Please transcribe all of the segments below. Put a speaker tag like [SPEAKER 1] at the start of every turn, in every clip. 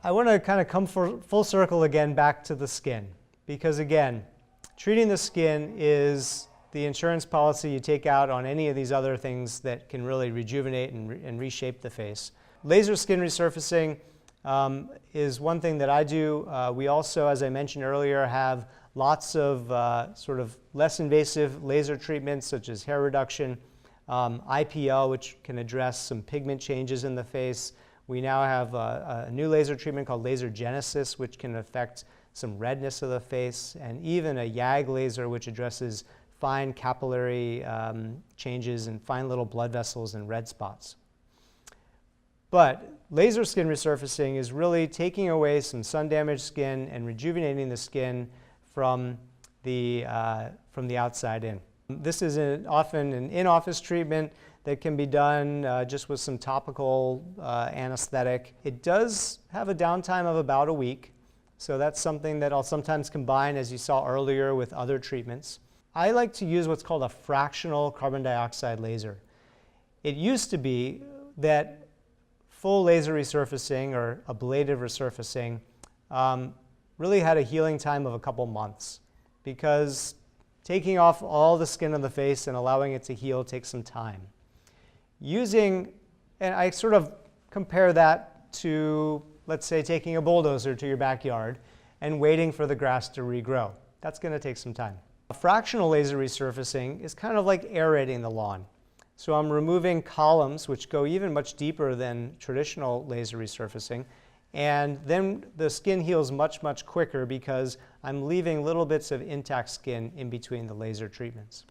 [SPEAKER 1] I want to kind of come full circle again back to the skin, because again, treating the skin is the insurance policy you take out on any of these other things that can really rejuvenate and reshape the face. Laser skin resurfacing is one thing that I do. We also, as I mentioned earlier, have lots of sort of less invasive laser treatments such as hair reduction, IPL, which can address some pigment changes in the face. We now have a new laser treatment called Laser Genesis, which can affect some redness of the face, and even a YAG laser, which addresses fine capillary changes and fine little blood vessels and red spots. But laser skin resurfacing is really taking away some sun-damaged skin and rejuvenating the skin from the outside in. This is often an in-office treatment that can be done just with some topical anesthetic. It does have a downtime of about a week, so that's something that I'll sometimes combine, as you saw earlier, with other treatments. I like to use what's called a fractional carbon dioxide laser. It used to be that full laser resurfacing or ablative resurfacing really had a healing time of a couple months, because taking off all the skin on the face and allowing it to heal takes some time. And I sort of compare that to, let's say, taking a bulldozer to your backyard and waiting for the grass to regrow. That's going to take some time. A fractional laser resurfacing is kind of like aerating the lawn. So I'm removing columns, which go even much deeper than traditional laser resurfacing, and then the skin heals much, much quicker because I'm leaving little bits of intact skin in between the laser treatments.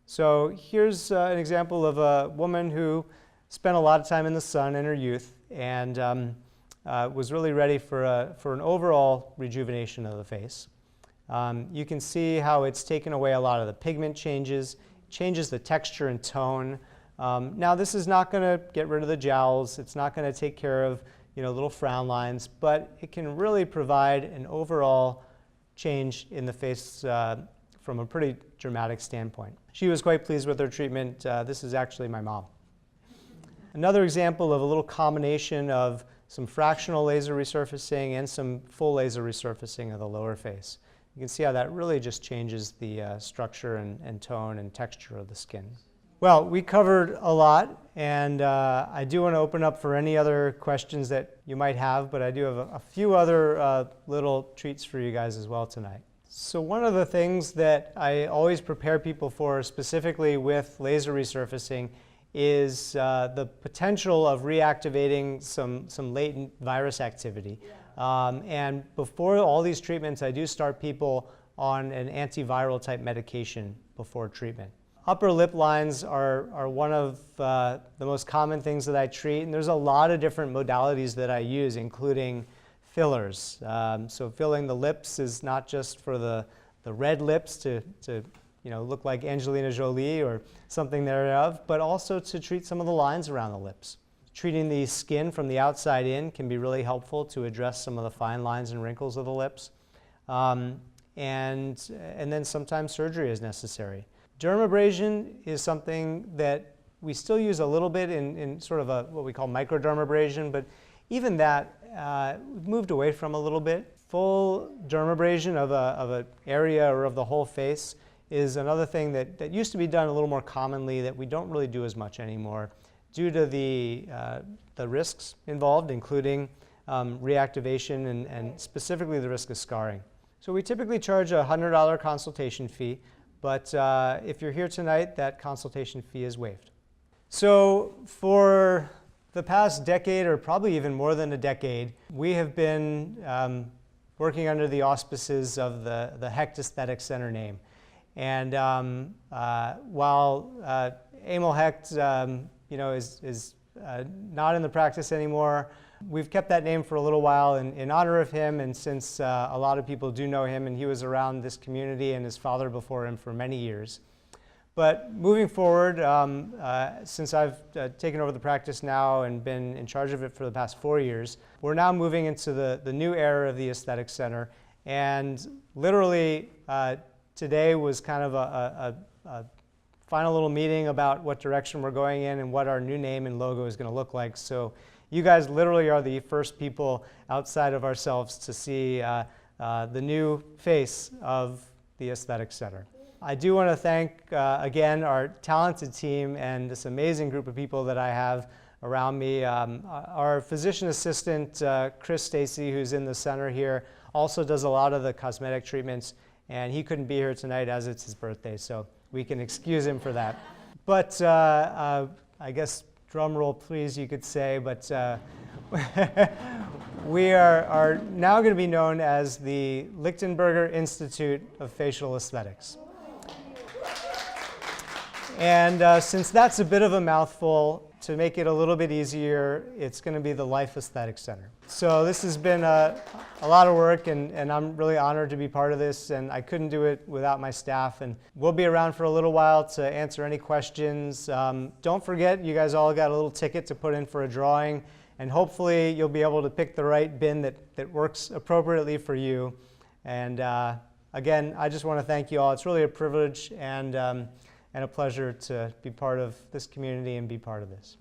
[SPEAKER 1] So here's an example of a woman who spent a lot of time in the sun in her youth and was really ready for an overall rejuvenation of the face. You can see how it's taken away a lot of the pigment changes the texture and tone. Now this is not going to get rid of the jowls, it's not going to take care of little frown lines, but it can really provide an overall change in the face from a pretty dramatic standpoint. She was quite pleased with her treatment. This is actually my mom. Another example of a little combination of some fractional laser resurfacing and some full laser resurfacing of the lower face. You can see how that really just changes the structure and tone and texture of the skin. Well, we covered a lot, and I do want to open up for any other questions that you might have, but I do have a few other little treats for you guys as well tonight. So one of the things that I always prepare people for, specifically with laser resurfacing, is the potential of reactivating some latent virus activity. And before all these treatments, I do start people on an antiviral type medication before treatment. Upper lip lines are one of the most common things that I treat, and there's a lot of different modalities that I use, including fillers. So filling the lips is not just for the red lips to look like Angelina Jolie or something thereof, but also to treat some of the lines around the lips. Treating the skin from the outside in can be really helpful to address some of the fine lines and wrinkles of the lips. And then sometimes surgery is necessary. Dermabrasion is something that we still use a little bit in sort of what we call microdermabrasion, but even that we've moved away from a little bit. Full dermabrasion of an area or of the whole face is another thing that used to be done a little more commonly that we don't really do as much anymore due to the risks involved, including reactivation and specifically the risk of scarring. So we typically charge a $100 consultation fee, but if you're here tonight, that consultation fee is waived. So for the past decade, or probably even more than a decade, we have been working under the auspices of the Hecht Aesthetic Center name. And while Emil Hecht is not in the practice anymore, we've kept that name for a little while in honor of him, and since a lot of people do know him, and he was around this community and his father before him for many years. But moving forward, since I've taken over the practice now and been in charge of it for the past 4 years, we're now moving into the new era of the Aesthetic Center. And literally, today was kind of a final little meeting about what direction we're going in and what our new name and logo is going to look like. So You guys literally are the first people outside of ourselves to see the new face of the Aesthetic Center. I do want to thank, again, our talented team and this amazing group of people that I have around me. Our physician assistant, Chris Stacy, who's in the center here, also does a lot of the cosmetic treatments, and he couldn't be here tonight as it's his birthday, so we can excuse him for that. But I guess drum roll please, you could say, but we are now going to be known as the Lichtenberger Institute of Facial Aesthetics. And since that's a bit of a mouthful, to make it a little bit easier, it's going to be the Life Aesthetic Center. So this has been a lot of work, and I'm really honored to be part of this, and I couldn't do it without my staff. And we'll be around for a little while to answer any questions. Don't forget, you guys all got a little ticket to put in for a drawing, and hopefully you'll be able to pick the right bin that works appropriately for you. And again, I just want to thank you all. It's really a privilege and a pleasure to be part of this community and be part of this.